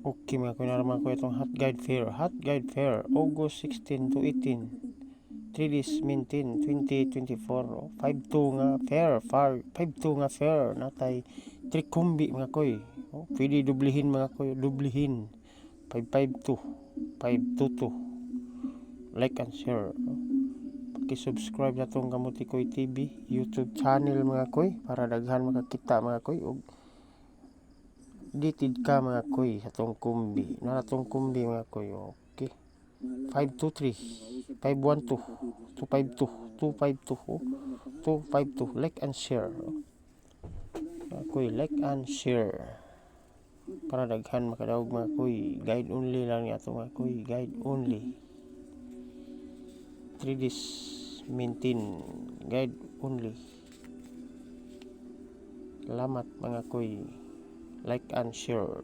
Okay mga kuy, naraman ko itong Hot Guide Fair, August 16 to 18. 3 days maintain 2024. 5-2 nga fair natay trikumbi mga koy. Pwede dublihin mga koy, dublihin. 552 522. Like and share. Paki-subscribe na tong Kamuti Koy TV YouTube channel mga koy para daghan makakita mga koy og ditid ka mga koy sa tong kumbi. Na tong kumbi mga koy. Okay. 523 512 252 252 like and share. Koy like and share para daghan makadaog mga koy. Guide only lang ni ato mga koy, guide only. 3 days maintain, guide only. Salamat mga koy. Like and share.